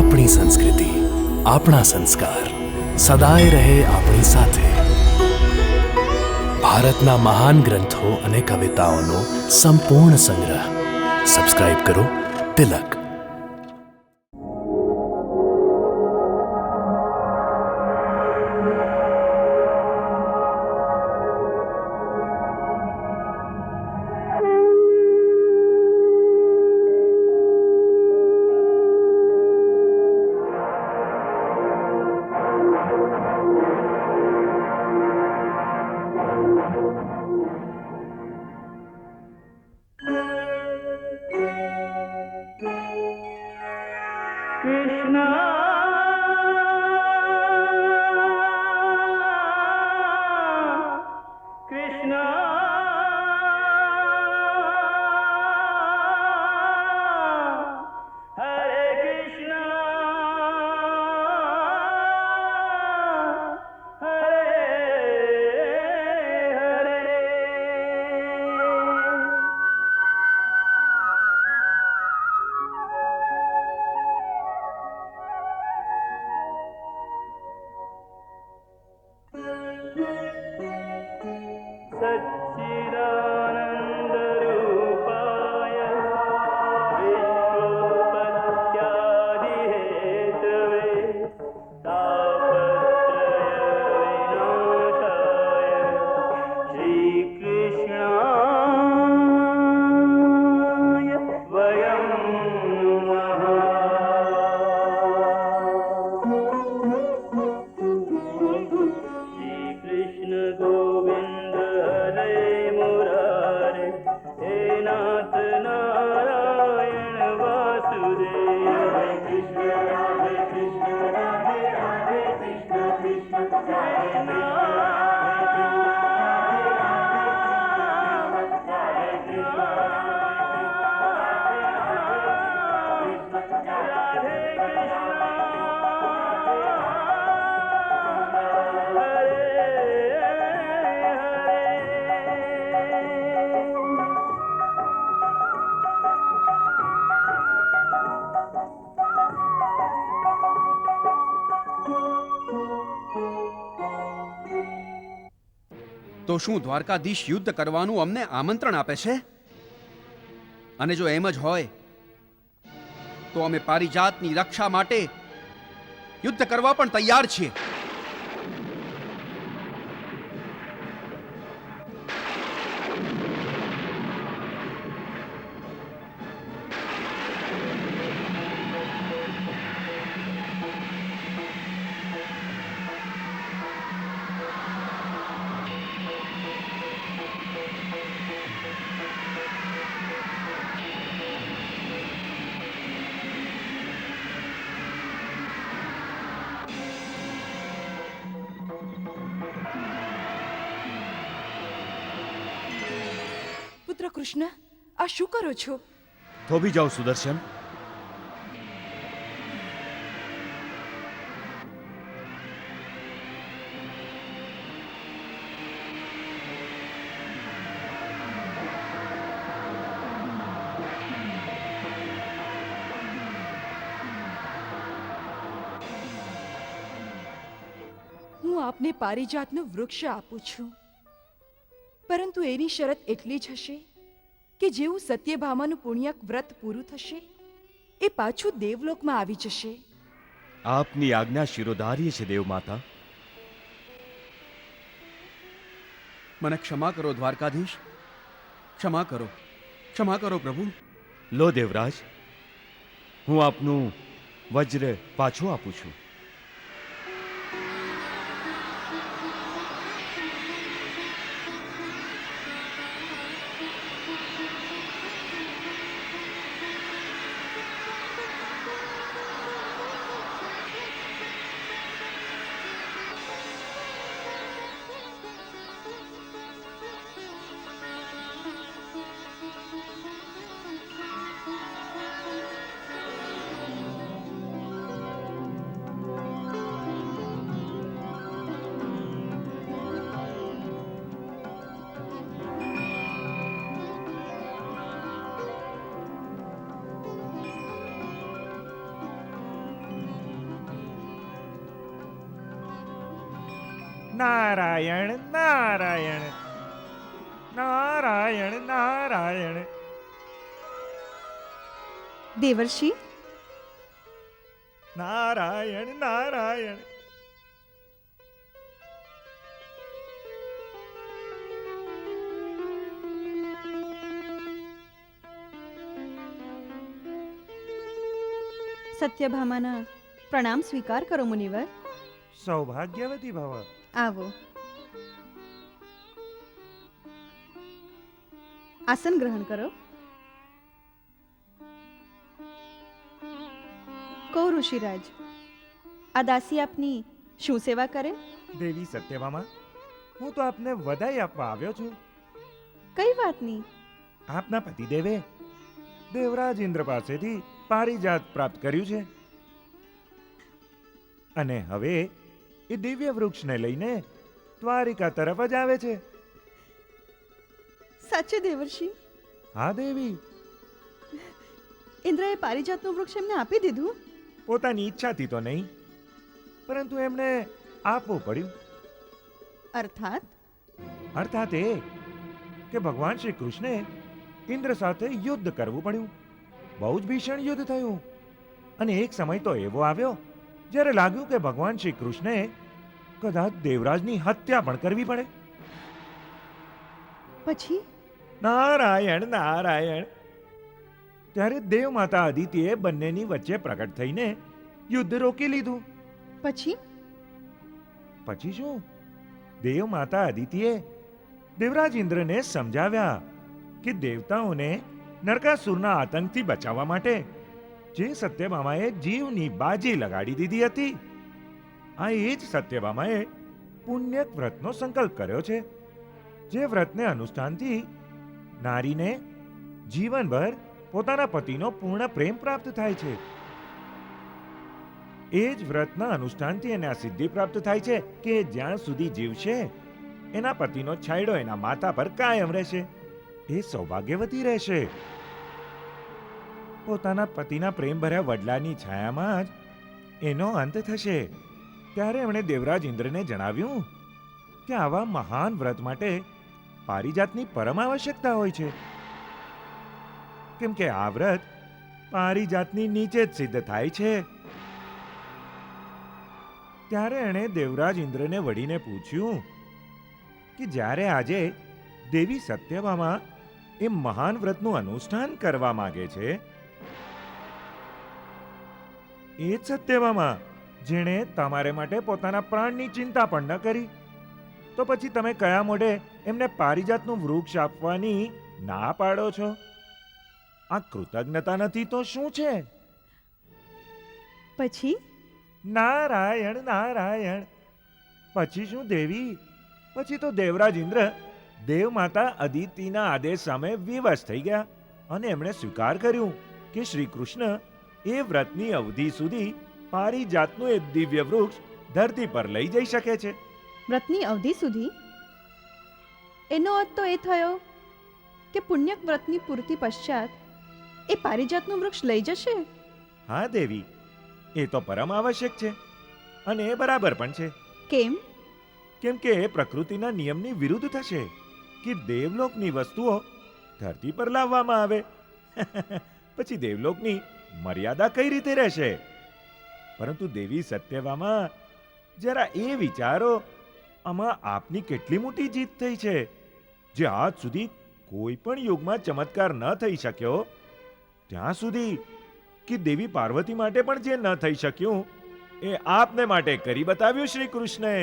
આપણી સંસ્કૃતિ, આપણા સંસ્કાર સદાય રહે આપણી સાથે. ભારતના મહાન ગ્રંથો અને કવિતાઓનો સંપૂર્ણ સંગ્રહ. સબસ્ક્રાઇબ કરો તિલક. તો શું દ્વારકાધીશ યુદ્ધ કરવાનું અમને આમંત્રણ આપે છે? અને જો એમ જ હોય તો અમે પારિજાતની રક્ષા માટે યુદ્ધ કરવા પણ તૈયાર છીએ. પુત્ર કૃષ્ણ, આ શું કરો છો? થોભી જાઓ સુદર્શન. હું આપને પારિજાતનું વૃક્ષ આપું છું, પરંતુ એની શરત એટલી જ હશે કે જેવું સત્યભામાનું પુણ્યક વ્રત પૂરું થશે એ પાછું દેવલોકમાં આવી જશે. આપની આજ્ઞા શિરોધાર્ય છે દેવમાતા. મને ક્ષમા કરો દ્વારકાધીશ, ક્ષમા કરો, ક્ષમા કરો પ્રભુ. લો દેવરાજ, હું આપનું વજ્ર પાછું આપું છું. નારાયણ નારાયણ નારાયણ નારાયણ. દેવર્ષિ, નારાયણ નારાયણ. સત્યભામાના પ્રણામ સ્વીકાર કરો મુનિવર. સૌભાગ્યવતી ભવ. આવો, આસન ગ્રહણ કરો. કહો ઋષિરાજ, આ દાસી આપની શું સેવા કરે? દેવી સત્યભામા, હું તો આપને વધાઈ આપવા આવ્યો છું. કઈ વાતની? આપના પતિદેવે દેવરાજ ઇન્દ્ર પાસેથી પારિજાત પ્રાપ્ત કર્યું છે અને હવે એ દિવ્ય વૃક્ષને લઈને દ્વારિકા તરફ જ આવે છે. સાચે દેવર્ષિ? હા દેવી, ઇન્દ્રએ પારિજાતનું વૃક્ષ એમને આપી દીધું? પોતાની ઈચ્છાથી તો નહીં, પરંતુ એમને આપવું પડ્યું. અર્થાત? અર્થાત એ કે ભગવાન શ્રી કૃષ્ણે ઇન્દ્ર સાથે યુદ્ધ કરવું પડ્યું. બહુ જ ભીષણ યુદ્ધ થયું અને એક સમય તો એવો આવ્યો જ્યારે લાગ્યું કે ભગવાન શ્રી કૃષ્ણે કદાચ દેવરાજની હત્યા પણ કરવી પડે. પછી? નારાયણ નારાયણ. ત્યારે દેવ માતા અદિતિએ બંનેની વચ્ચે પ્રગટ થઈને યુદ્ધ રોકી લીધું. પછી? પછી શું? દેવ માતા અદિતિએ દેવરાજ ઇન્દ્રને સમજાવ્યા કે દેવતાઓને નરકાસુરના આતંકથી બચાવવા માટે જે સત્યભામાએ જીવની બાજી લગાડી દીધી હતી, આ એ જ સત્યભામાએ પુણ્ય વ્રતનો સંકલ્પ કર્યો છે, જે વ્રતને અનુષ્ઠાનથી નારીને જીવનભર પોતાના પતિનો પૂર્ણ પ્રેમ પ્રાપ્ત થાય છે. એ જ વ્રતના અનુષ્ઠાનથી એને આ સિદ્ધિ પ્રાપ્ત થાય છે કે જ્યાં સુધી જીવશે એના પતિનો છાંયડો એના માથા પર કાયમ રહેશે. એ સૌભાગ્યવતી રહેશે. પોતાના પતિના પ્રેમભર્યા વડલાની છાયામાં જ એનો અંત થશે. ત્યારે એમણે દેવરાજ ઇન્દ્રને જણાવ્યું કે આવા મહાન વ્રત માટે પારિજાતની પરમ આવશ્યકતા હોય છે, કેમ કે આ વ્રત પારિજાતની નીચે જ સિદ્ધ થાય છે. ત્યારે એણે દેવરાજ ઇન્દ્રને વળીને પૂછ્યું કે જ્યારે આજે દેવી સત્યભામા એ મહાન વ્રતનું અનુષ્ઠાન કરવા માંગે છે, એ જ સત્યભામા જેણે તમારે માટે પોતાના પ્રાણની ચિંતા પણ ન કરી, તો પછી તમે કયા મોઢે એમને પારિજાતનું વૃક્ષ આપવાની ના પાડો છો? આ કૃતજ્ઞતા નથી તો શું છે? પછી? નારાયણ નારાયણ. પછી શું દેવી? પછી તો દેવરાજ ઇન્દ્ર દેવ માતા અદિતિના આદેશ સામે વિવશ થઈ ગયા અને એમણે સ્વીકાર કર્યું કે શ્રી કૃષ્ણ એ વ્રતની અવધિ સુધી પારિજાતનું એ દિવ્ય વૃક્ષ ધરતી પર લઈ જઈ શકે છે. વ્રતની અવધિ સુધી? એનો અર્થ તો એ થયો કે પુણ્યક વ્રતની પૂર્તિ પશ્ચાત એ પારિજાતનું વૃક્ષ લઈ જશે? હા દેવી, એ તો પરમ આવશ્યક છે અને એ બરાબર પણ છે. કેમ? કેમ કે એ પ્રકૃતિના નિયમની વિરુદ્ધ થશે કે દેવલોકની વસ્તુઓ ધરતી પર લાવવામાં આવે. પછી દેવલોકની મર્યાદા કઈ રીતે રહેશે? પરંતુ દેવી સત્યભામા, જરા એ વિચારો, આમાં આપની કેટલી મોટી જીત થઈ છે. જે આજ સુધી કોઈ પણ યુગમાં ચમત્કાર ન થઈ શક્યો, ત્યાં સુધી કે દેવી પાર્વતી માટે પણ જે ન થઈ શક્યું એ આપને માટે કરી બતાવ્યું શ્રી કૃષ્ણએ.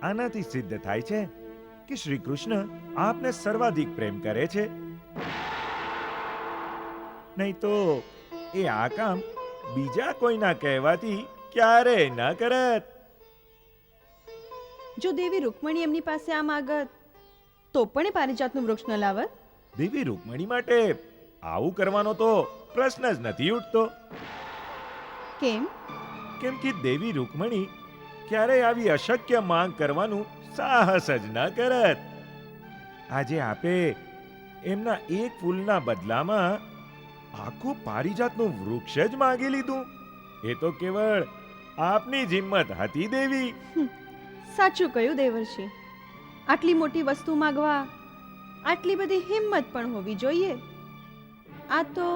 આનાથી સિદ્ધ થાય છે કે શ્રી કૃષ્ણ આપને સર્વાધિક પ્રેમ કરે છે. નહીં તો એ આ કામ બીજા કોઈના કહેવાથી ક્યારેય ન કરત. જો દેવી રૂકમણી એમની પાસે આ માગત તો પણ એ પારિજાતનું વૃક્ષ ન લાવત? દેવી રૂકમણી માટે આવું કરવાનો તો પ્રશ્ન જ નથી ઉઠતો. કેમ? કેમ કે દેવી રૂકમણી ક્યારેય આવી અશક્ય માંગ કરવાનું સાહસ જ ન કરત. આજે આપે એમના એક ફૂલના બદલામાં આખું પારિજાતનું વૃક્ષ જ માંગી લીધું. એ તો કેવળ આપની જ હિંમત હતી દેવી. સાચું કહ્યું દેવર્ષિ. આટલી મોટી વસ્તુ માગવા આટલી બધી હિંમત પણ હોવી જોઈએ. આ તો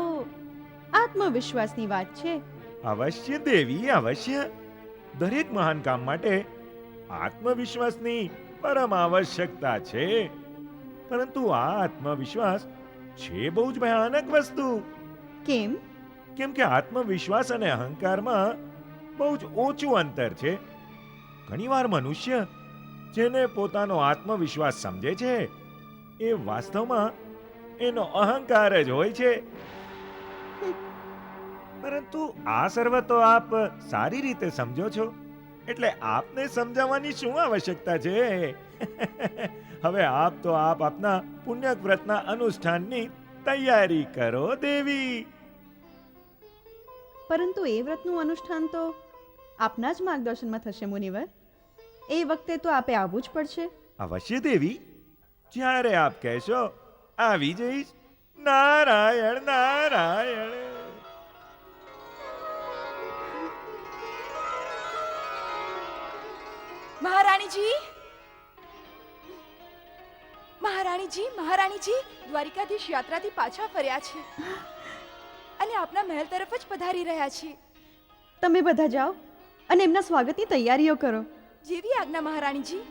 આત્મવિશ્વાસની વાત છે. અવશ્ય દેવી, અવશ્ય. દરેક મહાન કામ માટે આત્મવિશ્વાસની પરમ આવશ્યકતા છે. પરંતુ આ આત્મવિશ્વાસ છે બહુ જ ભયાનક વસ્તુ. કેમ? કેમ કે આત્મવિશ્વાસ અને અહંકારમાં બહુ જ ઓછું અંતર છે. ઘણીવાર મનુષ્ય જેને પોતાનો આત્મવિશ્વાસ સમજે છે એ વાસ્તવમાં એનો અહંકાર જ હોય છે. પરંતુ આ સર્વ તો આપ સારી રીતે સમજો છો, એટલે આપને સમજાવવાની શું આવશ્યકતા છે? હવે આપ આપના પુણ્યક વ્રતના અનુષ્ઠાનની તૈયારી કરો દેવી. પરંતુ એ વ્રતનું અનુષ્ઠાન તો આપના જ માર્ગદર્શનમાં થશે મુનિવર. એ વખતે તો આપે આવવું જ પડશે. અવશ્ય દેવી, જ્યારે આપ કહેશો આવી જઈશ. નારાયણ નારાયણ. મહારાણીજી, મહારાણીજી, મહારાણીજી, દ્વારિકાધીશ યાત્રાથી પાછા ફર્યા છે અને આપના મહેલ તરફ જ પધારી રહ્યા છે. તમે બધા જાઓ અને એમના સ્વાગતની તૈયારીઓ કરો. જેવી આજ્ઞા મહારાણીજી.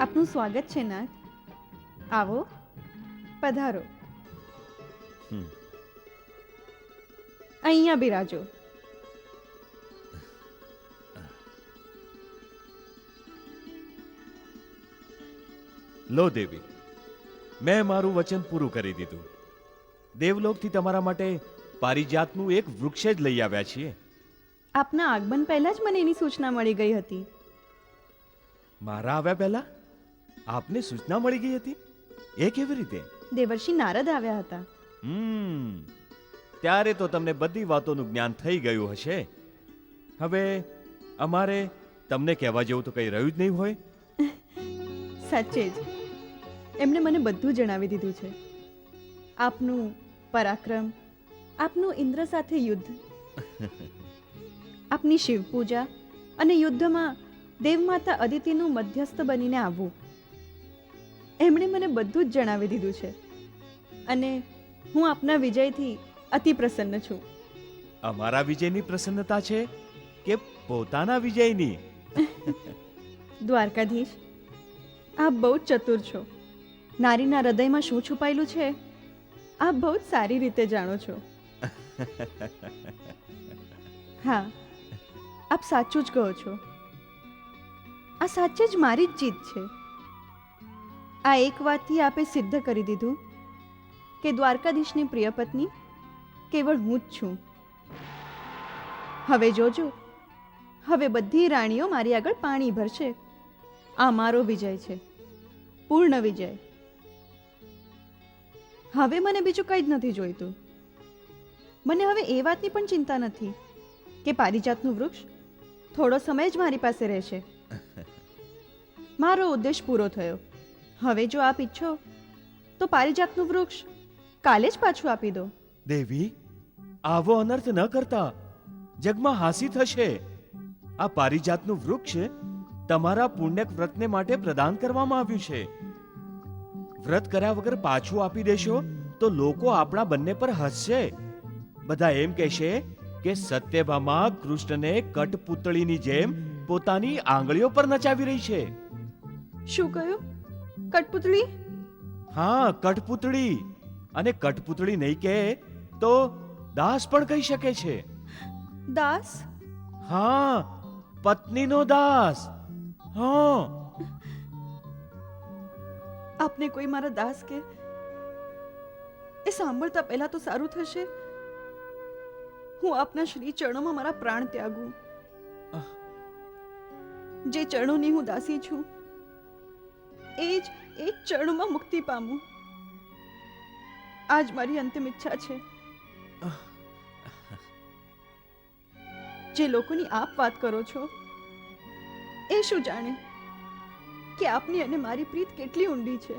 આપનું સ્વાગત છે નાથ. આવો, પધારો. અહીંયા બિરાજો. લો દેવી, મેં મારું વચન પૂરું કરી દીધું. દેવલોકથી તમારા માટે પારિજાતનું એક વૃક્ષ જ લઈ આવ્યા છીએ. આપના આગમન પહેલા જ મને એની સૂચના મળી ગઈ હતી. મારા આવ્યા પહેલા આપને સૂચના મળી ગઈ હતી? એ કેવી રીતે? દેવર્ષિ નારદ આવ્યા હતા. ત્યારે તો તમને બધી વાતોનું જ્ઞાન થઈ ગયું હશે. હવે અમારે તમને કહેવા જેવું તો કંઈ રહ્યું જ નહીં હોય. સાચે જ એમણે મને બધું જણાવી દીધું છે. આપનું પરાક્રમ, આપનું ઇન્દ્ર સાથે યુદ્ધ, આપની શિવ પૂજા અને યુદ્ધમાં દેવમાતા અદિતિનું મધ્યસ્થ બનીને આવવું. એમણે મને બધું જ જણાવી દીધું છે અને હું આપના વિજયથી અતિ પ્રસન્ન છું. અમારા વિજયની પ્રસન્નતા છે કે પોતાના વિજયની? દ્વારકાધીશ, આપ બહુ જ ચતુર છો. નારીના હૃદયમાં શું છુપાયેલું છે આપ બહુ જ સારી રીતે જાણો છો. હા, આપ સાચું જ કહો છો. આ સાચે જ મારી જ જીત છે. આ એક વાતથી આપે સિદ્ધ કરી દીધું કે દ્વારકાધીશની પ્રિય પત્ની કેવળ હું જ છું. હવે જોજો, હવે બધી રાણીઓ મારી આગળ પાણી ભરશે. આ મારો વિજય છે, પૂર્ણ વિજય. હવે મને બીજું કંઈ જ નથી જોઈતું. મને હવે એ વાતની પણ ચિંતા નથી કે પારિજાતનું વૃક્ષ થોડો સમય જ મારી પાસે રહેશે. મારો ઉદ્દેશ પૂરો થયો. હવે જો આપ ઈચ્છો તો પારિજાતનું વૃક્ષ કાલે જ પાછું આપી દો. દેવી, આવો અનર્થ ન કરતા. જગમાં હાસી થશે. આ પારિજાતનું વૃક્ષ તમારા પુણ્યક વ્રતને માટે પ્રદાન કરવામાં આવ્યું છે. વ્રત કર્યા વગર પાછું આપી દેશો તો લોકો આપણા બંને પર હસશે. બધા એમ કહેશે કે સત્યભામા કૃષ્ણને કઠપૂતળીની જેમ પોતાની આંગળીઓ પર નચાવી રહી છે. શું કહ્યું? કઠપુતળી? હા, કઠપૂતળી. અને કઠપૂતળી નહીં કહે તો દાસ પણ કહી શકે છે. દાસ? હા, પત્નીનો દાસ. હા, આપને કોઈ મારા દાસ કે એ સાંભળતા પહેલા તો સારું થશે. હું આપના શ્રી ચરણોમાં મારા પ્રાણ ત્યાગું. જે ચરણોની હું દાસી છું એ જ ચરણોમાં મુક્તિ પામું. આજ મારી અંતિમ ઈચ્છા છે. જે લોકોની આપ વાત કરો છો એ શું જાણે કે આપની અને મારી પ્રીત કેટલી ઊંડી છે.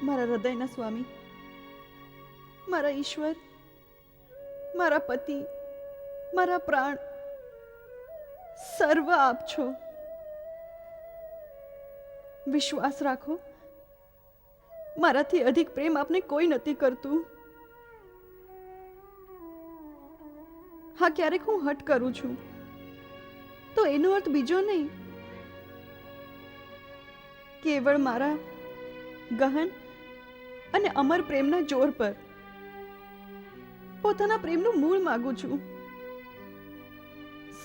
મારા હૃદયના સ્વામી, મારા ઈશ્વર, મારા પતિ, મારા પ્રાણ, સર્વ આપ છો. વિશ્વાસ રાખો, મારાથી અધિક પ્રેમ આપને કોઈ નથી કરતું. હા, ક્યારેક હું હઠ કરું છું તો એનો અર્થ બીજો નહીં. કેવળ મારા ગહન અને અમર પ્રેમના જોર પર પોતાના પ્રેમનું મૂળ માગું છું.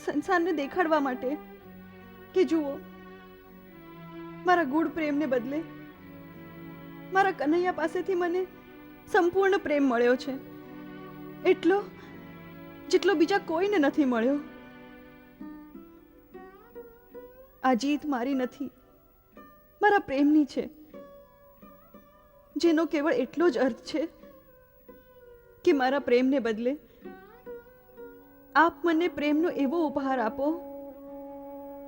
સંસારને દેખાડવા માટે કે જુઓ, મારા ગૂઢ પ્રેમને બદલે મારા કનૈયા પાસેથી મને સંપૂર્ણ પ્રેમ મળ્યો છે. એટલો જેટલો બીજા કોઈને નથી મળ્યો. આ જીત મારી નથી, મારા પ્રેમની છે, જેનો કેવળ એટલો જ અર્થ છે કે મારા પ્રેમને બદલે આપ મને પ્રેમનો એવો ઉપહાર આપો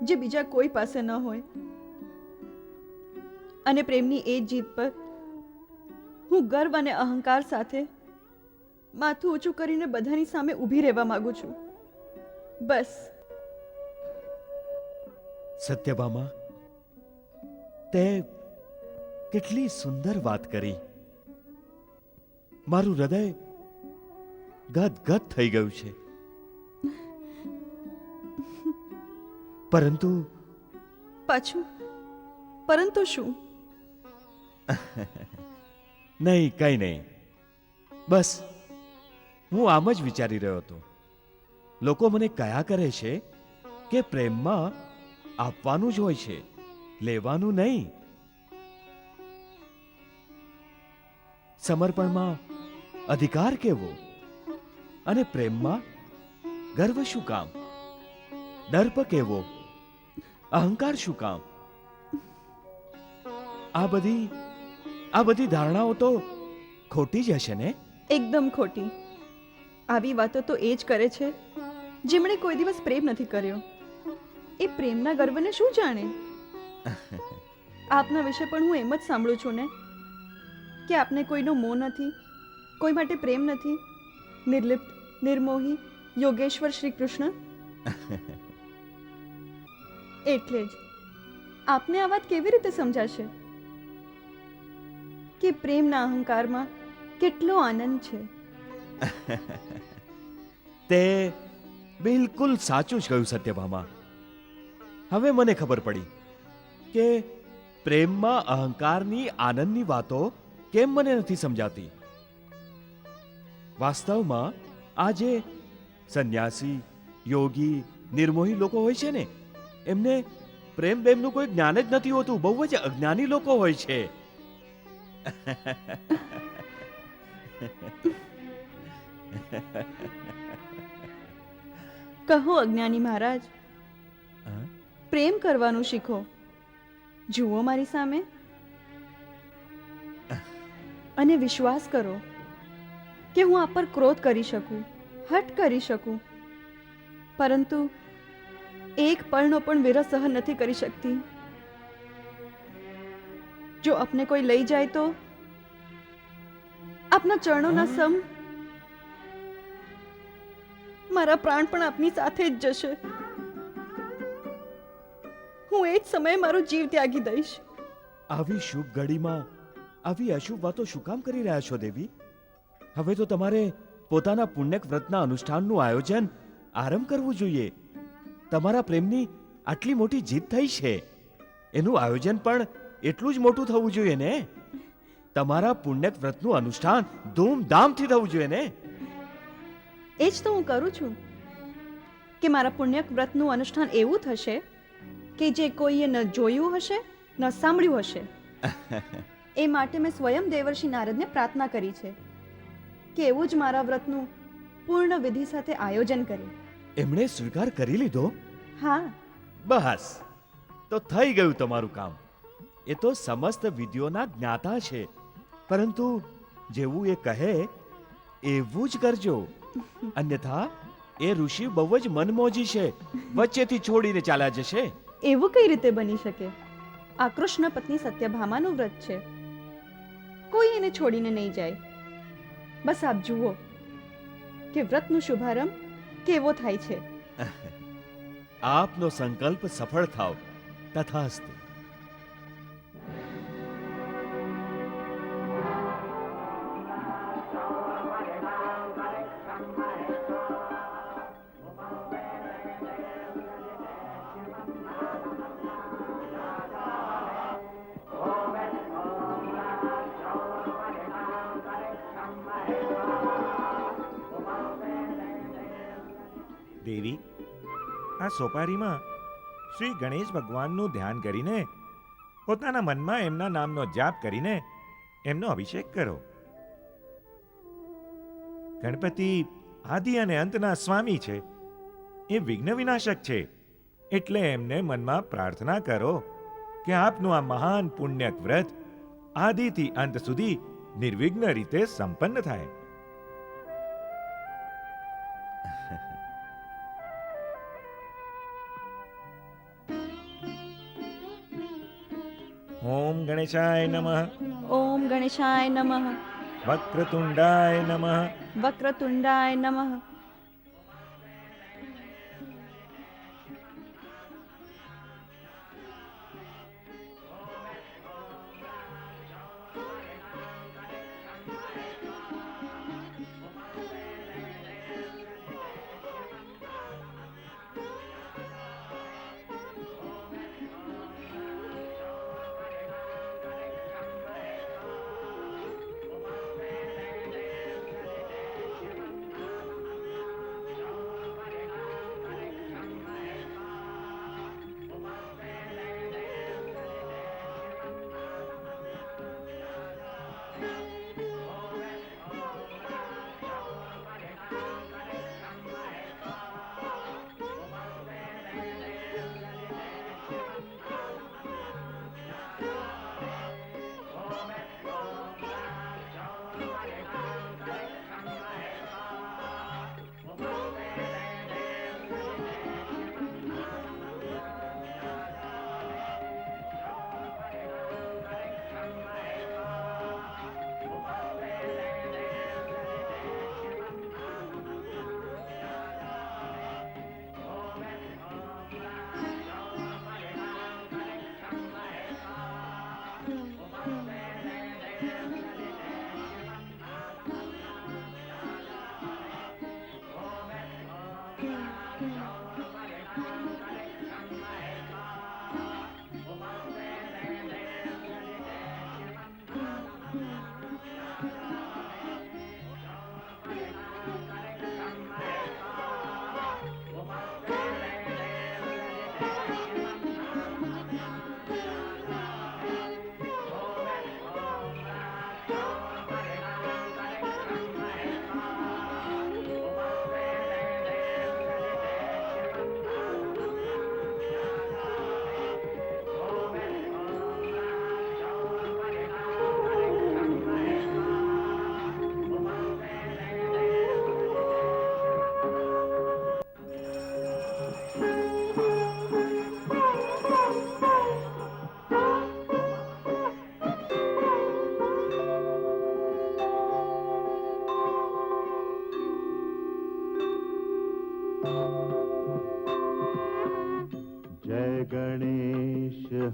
જે બીજા કોઈ પાસે ન હોય. અને પ્રેમની એ જ જીત પર હું ગર્વ અને અહંકાર સાથે માથું ઊંચું કરીને બધાની સામે ઊભી રહેવા માંગુ છું. બસ. સત્યભામા, તે કેટલી સુંદર વાત કરી. મારું હૃદય ગદગદ થઈ ગયું છે. પરંતુ પાછું પરંતુ શું? નહીં, કઈ નહીં. બસ હું આમ જ વિચારી રહ્યો હતો. લોકો મને કયા કરે છે કે પ્રેમમાં આપવાનું જ હોય છે, લેવાનું નહીં. સમર્પણમાં અધિકાર કેવો અને પ્રેમમાં ગર્વ શું કામ? દર્પ કેવો, અહંકાર શું કામ? આ બધી ધારણાઓ તો ખોટી જ હશે ને? એકદમ ખોટી. આવી વાતો તો એ જ કરે છે જેમણે કોઈ દિવસ પ્રેમ નથી કર્યો. એ પ્રેમના ગર્વને શું જાણે? આપના વિશે પણ હું એમ જ સાંભળું છું ને કે આપને કોઈનો મોહ નથી, કોઈ માટે પ્રેમ નથી, નિર્લિપ્ત, નિર્મોહી, યોગેશ્વર શ્રી કૃષ્ણ. એટલે જ આપને આ વાત કેવી રીતે સમજાશે કે પ્રેમના અહંકારમાં કેટલો આનંદ છે? તે બિલકુલ સાચું જ કહ્યું સત્યભામા. હવે મને ખબર પડી કે પ્રેમમાં અહંકારની આનંદની વાતો કેમ મને નથી સમજાતી. વાસ્તવમાં આ જે સંન્યાસી, યોગી, નિર્મોહી લોકો હોય છે ને, એમને પ્રેમ બેમનું કોઈ જ્ઞાન જ નથી હોતું. બહુ જ અજ્ઞાની લોકો હોય છે. કહો અજ્ઞાની મહારાજ, પ્રેમ કરવાનું શીખો. જુઓ મારી સામે અને વિશ્વાસ કરો કે હું આપ પર ક્રોધ કરી શકું, હઠ કરી શકું, પરંતુ એક પળનો પણ વિરહ સહન નથી કરી શકતી. જો આપને કોઈ લઈ જાય તો આપના ચરણોના સમ મારા પ્રાણ પણ આપની સાથે જ જશે. હું એ જ સમયે મારો જીવ ત્યાગી દઈશ. આવી શુભ ઘડીમાં આવી અશુભ વાતો શું કામ કરી રહ્યા છો દેવી? હવે તો તમારે પોતાના પુણ્યક વ્રતના અનુષ્ઠાનનું આયોજન આરંભ કરવું જોઈએ. તમારા પ્રેમની આટલી મોટી જીત થઈ છે, એનું આયોજન પણ એટલું જ મોટું થવું જોઈએ ને. તમારા પુણ્યક વ્રતનું અનુષ્ઠાન ધૂમધામથી થવું જોઈએ ને. એ જ તો હું કરું છું કે મારા પુણ્યક વ્રતનું અનુષ્ઠાન એવું થશે કે જે કોઈએ ન જોયું હશે ન સાંભળ્યું હશે. એ માટે મેં સ્વયં દેવર્ષિ નારદને પ્રાર્થના કરી છે કે એવું જ મારા વ્રતનું પૂર્ણ વિધિ સાથે આયોજન કરે. એમણે સ્વીકાર કરી લીધો? હા. બસ, તો થઈ ગયું તમારું કામ. એ તો સમસ્ત વિધિઓના જ્ઞાતા છે, પરંતુ જેવું એ કહે એવું જ કરજો. અન્યથા એ ઋષિ બહુ જ મનમોજી છે, વચ્ચેથી છોડીને ચાલ્યા જશે. એવું કઈ રીતે બની શકે? આ કૃષ્ણ પત્ની સત્યભામાનું વ્રત છે, કોઈ એને છોડીને નહીં જાય. બસ આપ જુઓ કે વ્રતનું શુભારંભ કેવો થાય છે. આપનો સંકલ્પ સફળ થાવ. તથાસ્તુ. દેવી, આ સોપારીમાં શ્રી ગણેશ ભગવાનનું ધ્યાન કરીને પોતાના મનમાં એમના નામનો જાપ કરીને એમનો અભિષેક કરો. ગણપતિ આદિ અને અંતના સ્વામી છે, એ વિઘ્ન વિનાશક છે. એટલે એમને મનમાં પ્રાર્થના કરો કે આપનું આ મહાન પુણ્યક વ્રત આદિથી અંત સુધી નિર્વિઘ્ન રીતે સંપન્ન થાય. ઓમ ગણેશાય નમઃ. ઓમ ગણેશાય નમઃ. વક્રતુંડાય નમઃ. વક્રતુંડાય નમઃ.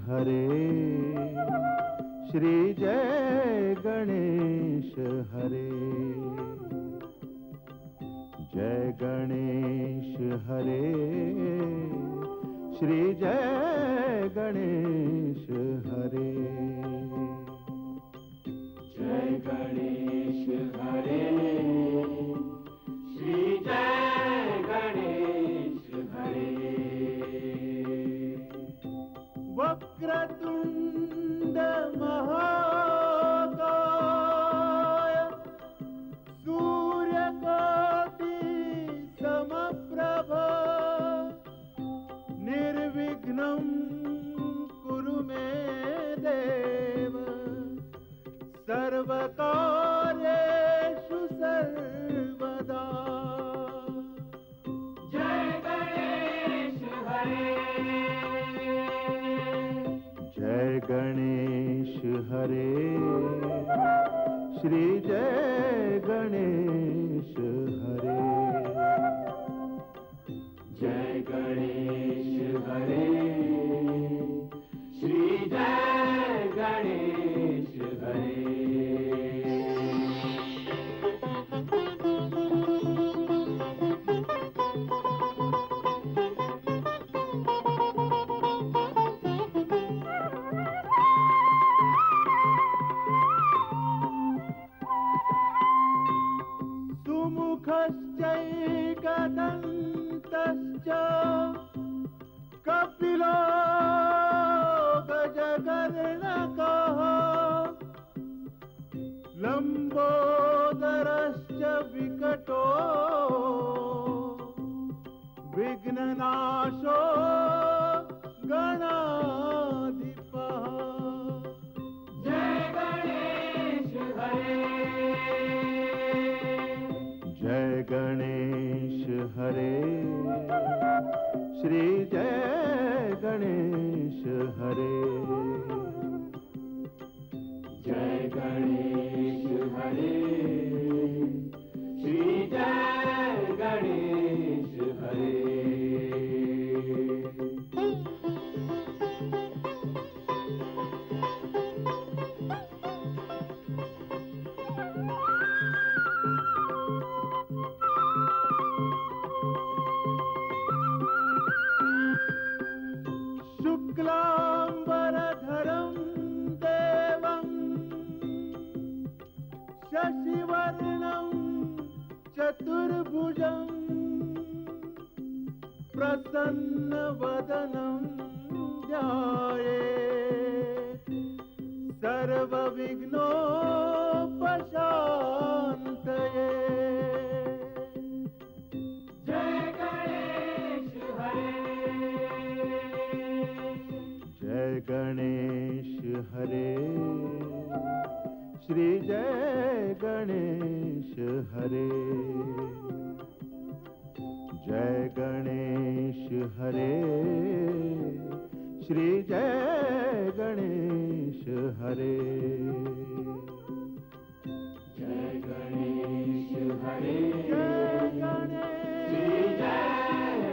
हरे श्री जय गणेश हरे जय गणेश हरे श्री जय गणेश हरे जय गणेश हरे श्री जय गणेश हरे वक्रतुंड महाकाय सूर्यकोटि समप्रभ निर्विघ्नं कुरु मे देव सर्वकार्येषु सर्वदा जय गणेश हरे जय गणेश हरे श्री जय गणेश हरे जय गणेश हरे श्री जय गणेश हरे सुमुखश्चैकदन्तश्च कपिलो गजकर्णकः लम्बोदरश्च विकटो विघ्ननाशो गणाधिपः जय गणेश हरे जय गणेश हरे श्री जय गणेश हरे जय गणेश हरे श्री जय गणेश हरे शुक्लांबरधरं देवं शशिवर्णं चतुर्भुजं प्रसन्नवदनं ध्यायेत् सर्वविघ्नोपशान्तये जय गणेश हरे जय गणेश हरे श्री जय गणेश हरे जय गणेश हरे श्री जय गणेश हरे जय गणेश हरे जय गणेश श्री जय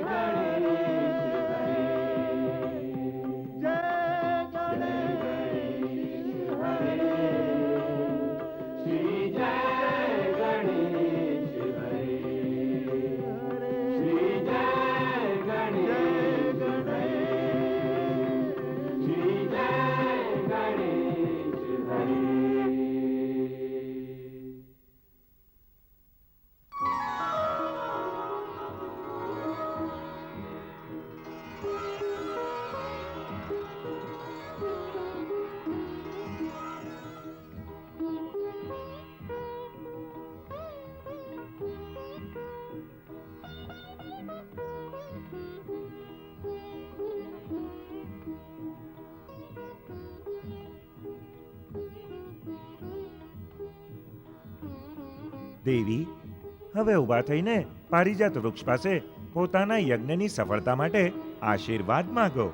गणेश हरे जय गणेश हरे श्री जय गणेश हरे श्री जय गणेश श्री जय गणेश हरे દેવી હવે ઊભા થઈને પારિજાત વૃક્ષ પાસે પોતાના યજ્ઞની સફળતા માટે આશીર્વાદ માંગો.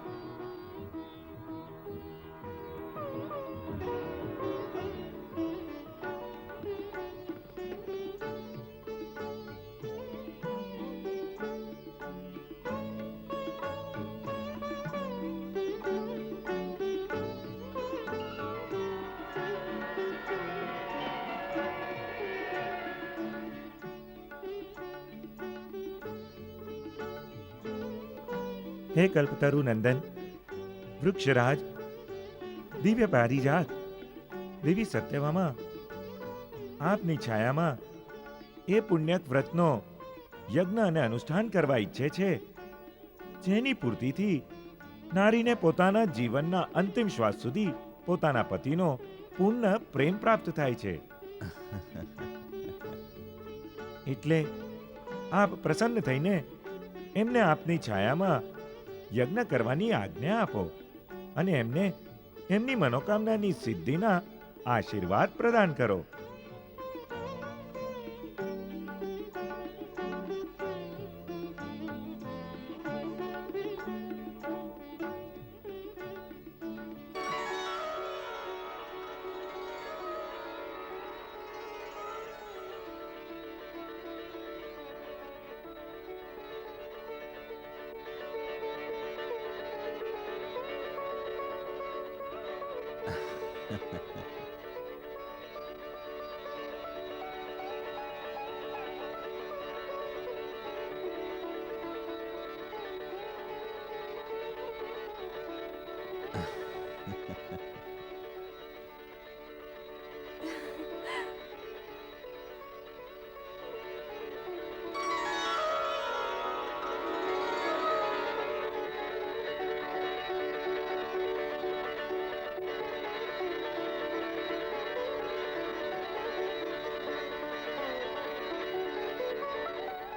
હે કલ્પતરુ નંદન, વૃક્ષરાજ, દિવ્ય પારિજાત, દેવી સત્યભામા, આપની છાયામાં એ પુણ્યક વ્રતનો યજ્ઞ અને અનુષ્ઠાન કરવા ઈચ્છે છે, જેની પૂર્તિથી નારીને પોતાના જીવનના અંતિમ શ્વાસ સુધી પોતાના પતિનો પૂર્ણ પ્રેમ પ્રાપ્ત થાય છે. એટલે આપ પ્રસન્ન થઈને એમને આપની છાયામાં યજ્ઞ કરવાની આજ્ઞા આપો અને એમને એમની મનોકામનાની સિદ્ધિના આશીર્વાદ પ્રદાન કરો.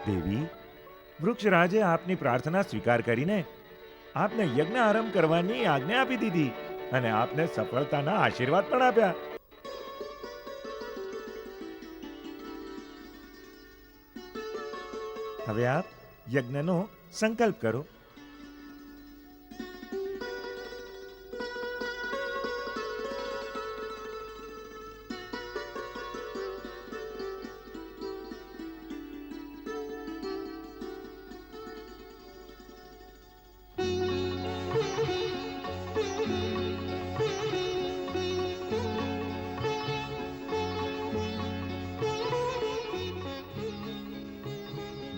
દેવી, વૃક્ષરાજે આપની પ્રાર્થના સ્વીકાર કરીને આપને યજ્ઞ આરંભ કરવાની આજ્ઞા આપી દીધી અને આપને સફળતાના આશીર્વાદ પણ આપ્યા. હવે આપ યજ્ઞનો સંકલ્પ કરો.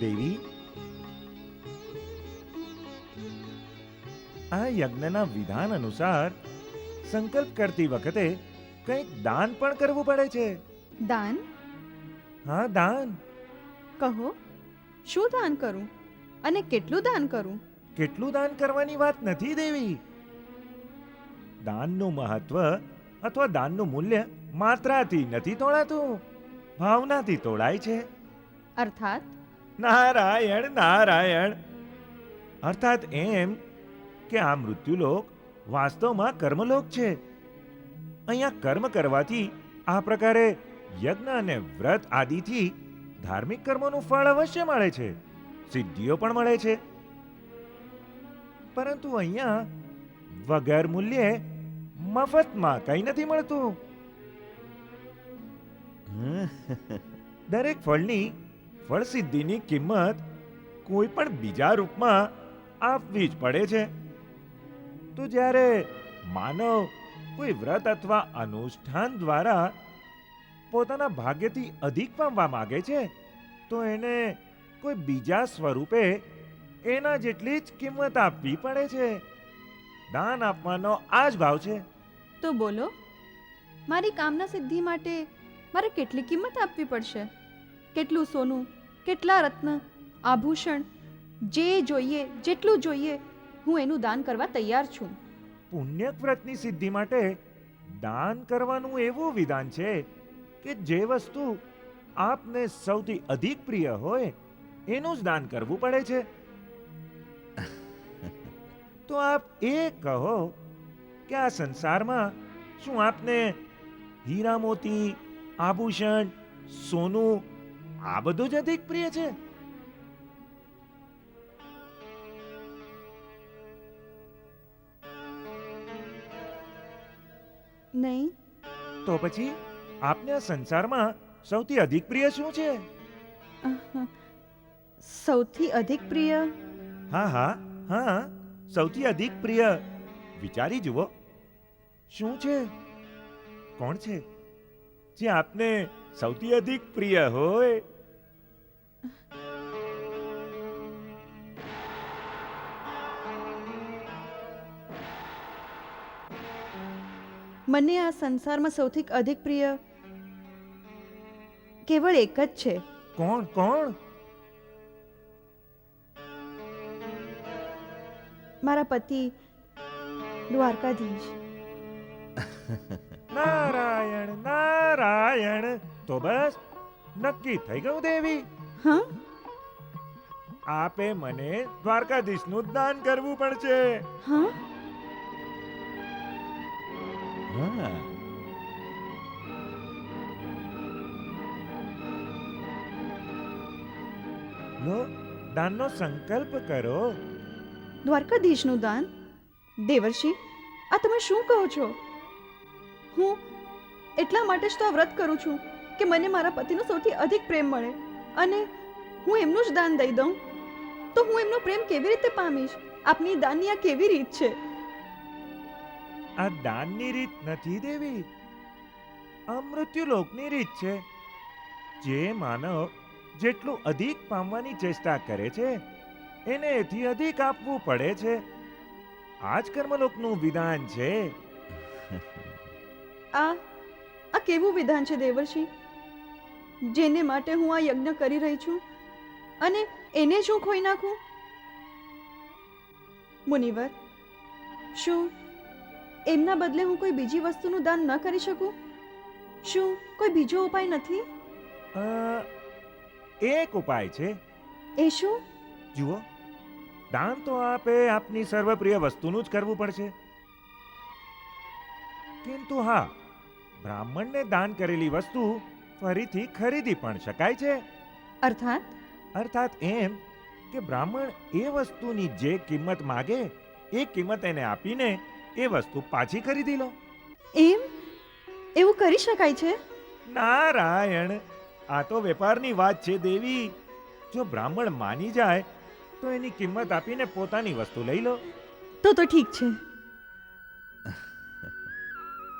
દેવી, આ યજ્ઞના વિધાન અનુસાર સંકલ્પ કરતી વખતે કંઈક દાન પણ કરવું પડે છે. દાન? હા, દાન. કહો, શું દાન કરું અને કેટલું દાન કરું? કેટલું દાન કરવાની વાત નથી દેવી. દાનનું મહત્વ અથવા દાનનું મૂલ્ય માત્રાથી નથી તોળાતું, ભાવનાથી તોળાય છે. અર્થાત? નારાયણ નારાયણ. અર્થાત એમ કે આ મૃત્યુલોક વાસ્તવમાં કર્મલોક છે. અહીંયા કર્મ કરવાથી આ પ્રકારે યજ્ઞ અને વ્રત આદિથી ધાર્મિક કર્મોનું ફળ અવશ્ય મળે છે, સિદ્ધિઓ પણ મળે છે. પરંતુ અહીંયા વગર મૂલ્યે મફતમાં કંઈ નથી મળતું. દરેક ફળની ફળ સિદ્ધિની કિંમત કોઈ પણ બીજા રૂપમાં આપવી જ પડે છે. તો જ્યારે માનવ કોઈ વ્રત અથવા અનુષ્ઠાન દ્વારા પોતાના ભાગ્યથી અધિક પામવા માંગે છે, તો એને કોઈ બીજા સ્વરૂપે એના જેટલી જ કિંમત આપવી પડે છે. દાન આપવાનો આ જ ભાવ છે. તો બોલો, મારી કામના સિદ્ધિ માટે મારે કેટલી કિંમત આપવી પડશે? કેટલું સોનું, કેટલા રત્ન, આભૂષણ, જે જોઈએ જેટલું જોઈએ હું એનું દાન કરવા તૈયાર છું. પુણ્યક વ્રતની સિદ્ધિ માટે દાન કરવાનું એવું વિધાન છે કે જે વસ્તુ આપને સૌથી અધિક પ્રિય હોય એનું જ દાન કરવું પડે છે. તો આપ એ કહો કે આ સંસારમાં શું આપને હીરા મોતી, આભૂષણ, સોનું આ બધું જ અધિક પ્રિય છે? નહીં. તો પછી આપને આ સંસારમાં સૌથી અધિક પ્રિય શું છે? સૌથી અધિક પ્રિય? હા હા હા, સૌથી અધિક પ્રિય. વિચારી જુઓ, શું છે? કોણ છે જે આપને સૌથી અધિક પ્રિય હોય? મને આ સંસારમાં સૌથી અધિક પ્રિય કેવળ એક જ છે. કોણ કોણ? મારા પતિ દ્વારકાધીશ. નારાયણ નારાયણ. તો બસ નક્કી થઈ ગયું દેવી. હા, આપે મને દ્વારકાધીશનું દાન કરવું પડશે. હા. હા. લો, દાનનો સંકલ્પ કરો. દ્વારકાધીશનું દાન? દેવર્ષિ, આ તમે શું કહો છો? હું એટલા માટે જ તો આ વ્રત કરું છું કે મને મારા પતિનો સૌથી અધિક પ્રેમ મળે, અને હું એમનું જ દાન દઈ દઉં તો હું એમનો પ્રેમ કેવી રીતે પામીશ? આપની દાનની આ કેવી રીત છે? આ દાનની રીત નથી દેવી, આ મૃત્યુલોકની રીત છે. જે માનવ જેટલું અધિક પામવાની ચેષ્ટા કરે છે એને એથી અધિક આપવું પડે છે. આ જ કર્મલોકનું વિધાન છે. આ આ કેવું વિધાન છે દેવર્ષિ, જેને માટે હું આ યજ્ઞ કરી રહી છું અને એને જ હું ખોઈ નાખું? મુનિવર, શું એમના બદલે હું કોઈ બીજી વસ્તુનું દાન ન કરી શકું? શું કોઈ બીજો ઉપાય નથી? અ, એક ઉપાય છે. એ શું? જુઓ, દાન તો આપે આપની સર્વપ્રિય વસ્તુનું જ કરવું પડશે. કિંતુ હા, બ્રાહ્મણને દાન કરેલી વસ્તુ ફરીથી ખરીદી પણ શકાય છે. અર્થાત? અર્થાત એમ કે બ્રાહ્મણ એ વસ્તુની જે કિંમત માગે એ કિંમત એને આપીને એ વસ્તુ પાછી ખરીદી લો. એમ? એવું કરી શકાય છે? નારાયણ, આ તો વેપારની વાત છે દેવી. જો બ્રાહ્મણ માની જાય તો એની કિંમત આપીને પોતાની વસ્તુ લઈ લો. તો ઠીક છે.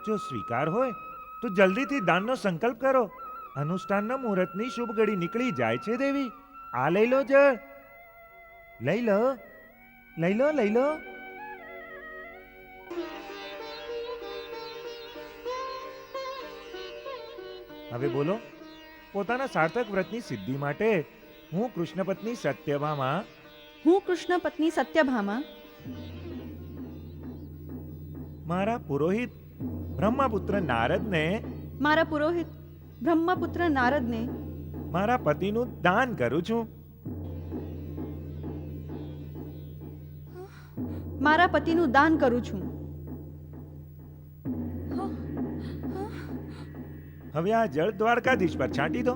જો સ્વીકાર હોય તો જલ્દીથી દાનનો સંકલ્પ કરો. અનુષ્ઠાનના મુહૂર્તની શુભ ઘડી નીકળી જાય છે દેવી. આ લઈ લો જળ. લઈ લો, લઈ લો, લઈ લો. હવે બોલો, પોતાના સાર્થક વ્રતની સિદ્ધિ માટે હું કૃષ્ણ પત્ની સત્યભામા હું કૃષ્ણ પત્ની સત્યભામા મારા પુરોહિત બ્રહ્મપુત્ર નારદને મારા પુરોહિત બ્રહ્મપુત્ર નારદને મારા પતિનું દાન કરું છું. મારા પતિનું દાન કરું છું. હવે આ જળ દ્વારકાધીશ પર છાંટી દો.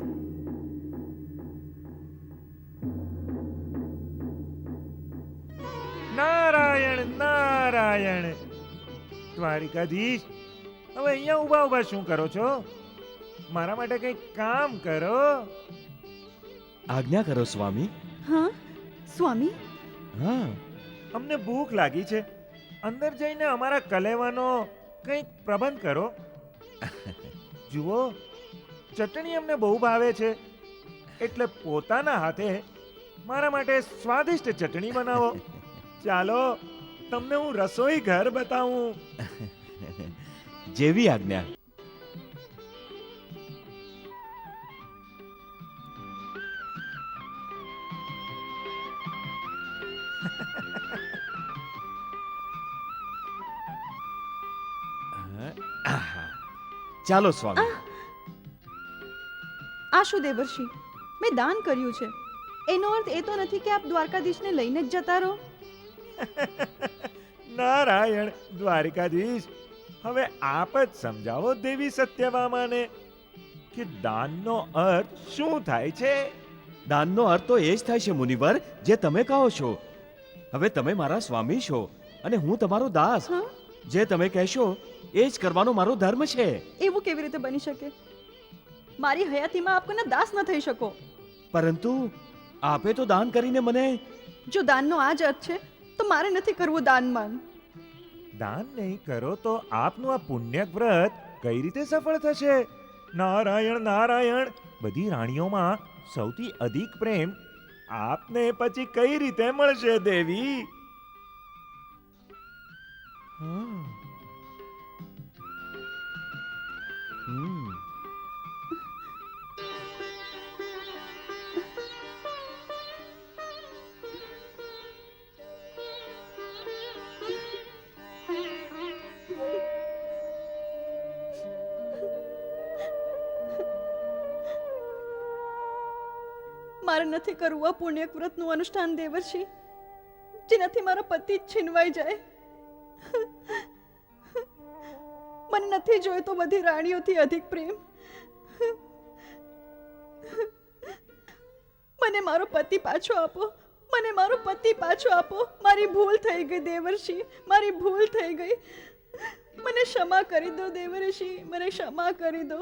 નારાયણ નારાયણ. દ્વારિકાધીશ, હવે અહીંયા ઊભા ઊભા શું કરો છો? મારા માટે કંઈક કામ કરો. આજ્ઞા કરો સ્વામી. હા સ્વામી. હા, અમને ભૂખ લાગી છે. અંદર જઈને અમારા કલેવાનો કંઈક પ્રબંધ કરો. જુઓ, ચટણી અમને બહુ ભાવે છે, એટલે પોતાના હાથે મારા માટે સ્વાદિષ્ટ ચટણી બનાવો. ચાલો, તમને હું રસોઈ ઘર બતાવું. જેવી આજ્ઞા. ચાલો સ્વામી. આ શું દેવર્ષિ, મેં દાન કર્યું છે એનો અર્થ એ તો નથી કે આપ દ્વારકાધીશને લઈને જ જતા રહો. નારાયણ દ્વારિકાધીશ, હવે આપ જ સમજાવો દેવી સત્યભામાને કે દાનનો અર્થ શું થાય છે. દાનનો અર્થ તો એ જ થાય છે મુનિવર, જે તમે કહો છો. હવે તમે મારા સ્વામી છો અને હું તમારો દાસ. હા? જે તમે કહેશો એ જ કરવાનો મારો ધર્મ છે. એવું કેવી રીતે બની શકે? મારી હયાતીમાં આપ કોઈના દાસ ન થઈ શકો. પરંતુ આપે તો દાન કરીને મને. જો દાનનો આ જ અર્થ છે તો મારે નથી કરવું દાનમાન. દાન નહીં કરો તો આપનું આ પુણ્ય વ્રત કઈ રીતે સફળ થશે? નારાયણ નારાયણ, બધી રાણીઓમાં સૌથી અધિક પ્રેમ આપને પછી કઈ રીતે મળશે દેવી? મારે નથી કરવું આ પુણ્યક વ્રતનું અનુષ્ઠાન દેવર્ષિ, જેનાથી મારા પતિ જ છીનવાઈ જાય. મને નથી જોઈતો બધી રાણીઓથી અધિક પ્રેમ. મને મારો પતિ પાછો આપો, મને મારો પતિ પાછો આપો. મારી ભૂલ થઈ ગઈ દેવર્ષિ, મારી ભૂલ થઈ ગઈ. મને ક્ષમા કરી દો દેવર્ષિ, મને ક્ષમા કરી દો.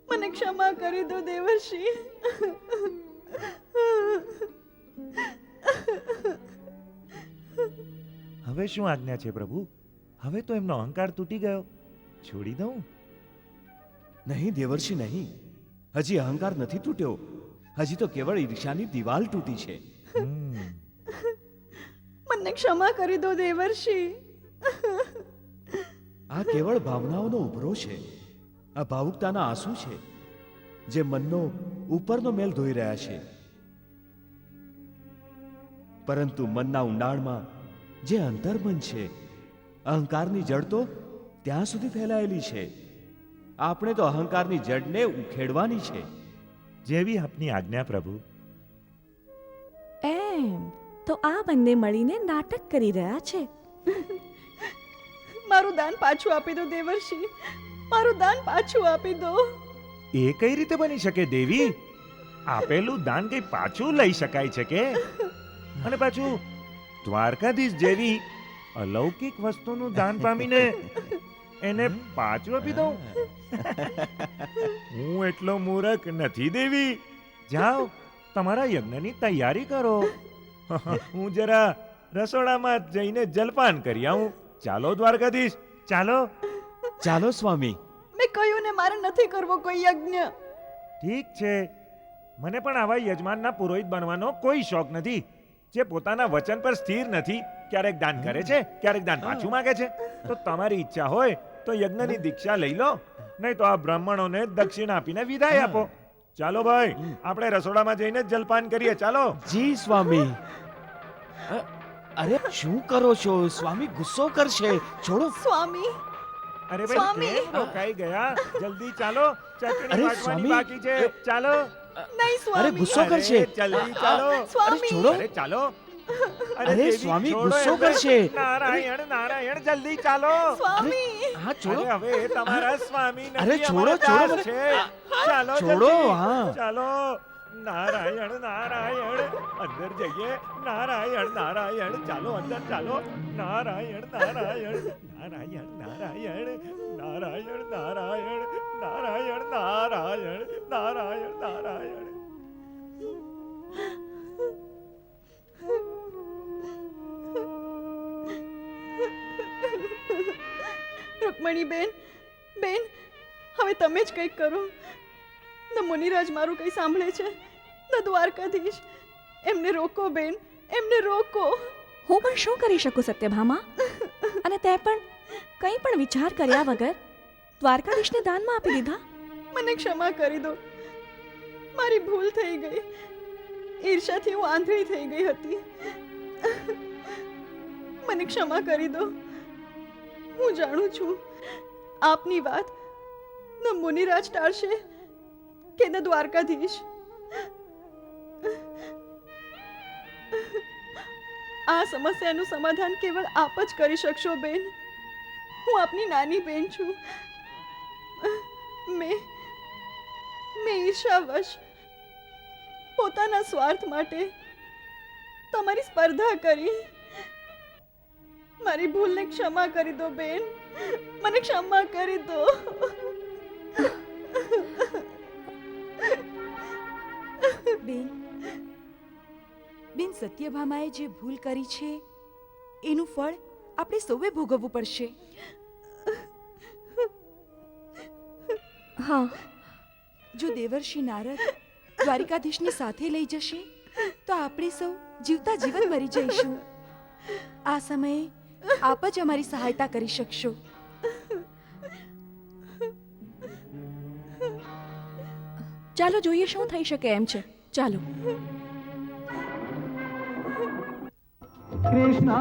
મને ક્ષમા કરી દો દેવર્ષિ. હવે શું આજ્ઞા છે પ્રભુ? હવે તો એમનો અહંકાર તૂટી ગયો, છોડી દઉં? નહીં દેવર્ષિ નહીં, હજી અહંકાર નથી તૂટ્યો. હજી તો કેવળ ઈર્ષાની દિવાલ તૂટી છે. હમ. મને ક્ષમા કરી દો દેવર્ષિ. આ કેવળ ભાવનાઓનો ઉભરો છે. આ ભાવુકતાના આંસુ છે જે મનનો ઉપરનો મેલ ધોઈ રહ્યા છે. પરંતુ મનના ઊંડાણમાં જે અંતર્મન છે, અહંકારની જડ તો ત્યાં સુધી ફેલાયેલી છે. આપણે તો અહંકારની જડને ઉખેડવાની છે. જેવી આપની આજ્ઞા પ્રભુ. એમ તો આ બંને મળીને નાટક કરી રહ્યા છે. મારું દાન પાછું આપી દો દેવર્ષિ, મારું દાન પાછું આપી દો. એ કઈ રીતે બની શકે દેવી? આપેલું દાન કઈ પાછું લઈ શકાય છે કે? અને પાછું દ્વારકાધીશ જેવી અલૌકિક વસ્તુનું દાન પામીને એને પાછું આપી દઉં? હું એટલો મૂર્ખ નથી દેવી. જાઓ, તમારા યજ્ઞની તૈયારી કરો. હું જરા રસોડામાં જઈને જલપાન કરી આવું. ચાલો દ્વારકાધીશ, ચાલો. ચાલો સ્વામી. મેં કહ્યું ને મારે નથી કરવો કોઈ યજ્ઞ. ઠીક છે, મને પણ આવા યજમાનના પુરોહિત બનવાનો કોઈ શોખ નથી, જે પોતાના વચન પર સ્થિર નથી. ક્યારેક દાન કરે છે, ક્યારેક દાન પાછું માંગે છે. તો તમારી ઈચ્છા હોય તો યજ્ઞની દીક્ષા લઈ લો, નહીં તો આ બ્રાહ્મણોને દક્ષિણ આપીને વિદાય આપો. ચાલો ભાઈ, આપણે રસોડામાં જઈને જલપાન કરીએ. ચાલો. જી સ્વામી. અરે શું કરો છો સ્વામી? ગુસ્સો કરશે. છોડો. સ્વામી, અરે ભાઈ, સ્વામી! કેમ રોકાઈ ગયા? જલ્દી ચાલો, ચટણી અરે વાટવાની સ્વામી! બાકી છે. ચાલો. નહીં સ્વામી. અરે ગુસ્સો અરે, કરશે. જલ્દી ચાલો. સ્વામી! છોડો. અરે ચાલો. અરે દેવી, સ્વામી, છોડો ગુસ્સો એમને. કરશે. નારાયણ નારાયણ, જલ્દી ચાલો. સ્વામી, હા છોડો. અરે હવે એ તમારા સ્વામી નથી, અરે છોડો, અમારા છોડો દાસ છે. ચાલો છોડો, જલ્દી. હા. ચાલો. નારાયણ નારાયણ, અંદર જઈએ. નારાયણ નારાયણ, ચાલો અંદર ચાલો. નારાયણ નારાયણ, નારાયણ નારાયણ, નારાયણ નારાયણ, નારાયણ નારાયણ, નારાયણ નારાયણ. રૂકમણી બેન, બેન, હવે તમે જ કંઈક કરો. ન મુનિરાજ મારું કંઈ સાંભળે છે, ન દ્વારકાધીશ. એમને રોકો બેન, એમને રોકો. હું પણ શું કરી શકું સત્યભામા? અને તે પણ કંઈ પણ વિચાર કર્યા વગર દ્વારકાધીશને દાનમાં આપી દીધા. મને ક્ષમા કરી દો, મારી ભૂલ થઈ ગઈ. ઈર્ષાથી હું આંધળી થઈ ગઈ હતી. મને ક્ષમા કરી દો. હું જાણું છું આપની વાત ન મુનિરાજ ટાળશે કે ન દ્વારકાધીશ. આ સમસ્યાનું સમાધાન કેવળ આપ જ કરી શકશો બેન. હું આપની નાની બેન છું. મેં ઈર્ષાવશ પોતાના સ્વાર્થ માટે તમારી સ્પર્ધા કરી. મારી ભૂલને ક્ષમા કરી દો બેન, મને ક્ષમા કરી દો. બેન, બેન, સત્યભામાએ જે ભૂલ કરી છે એનું ફળ આપણે સૌએ ભોગવવું પડશે. હા, જો દેવર્ષિ નારદ દ્વારિકાધીશને સાથે લઈ જશે તો આપણે સૌ જીવતા જીવન મરી જઈશું. આ સમયે આપ જ અમારી સહાયતા કરી શકશો. ચાલો જોઈએ શું થઈ શકે એમ છે. ચાલો. Krishna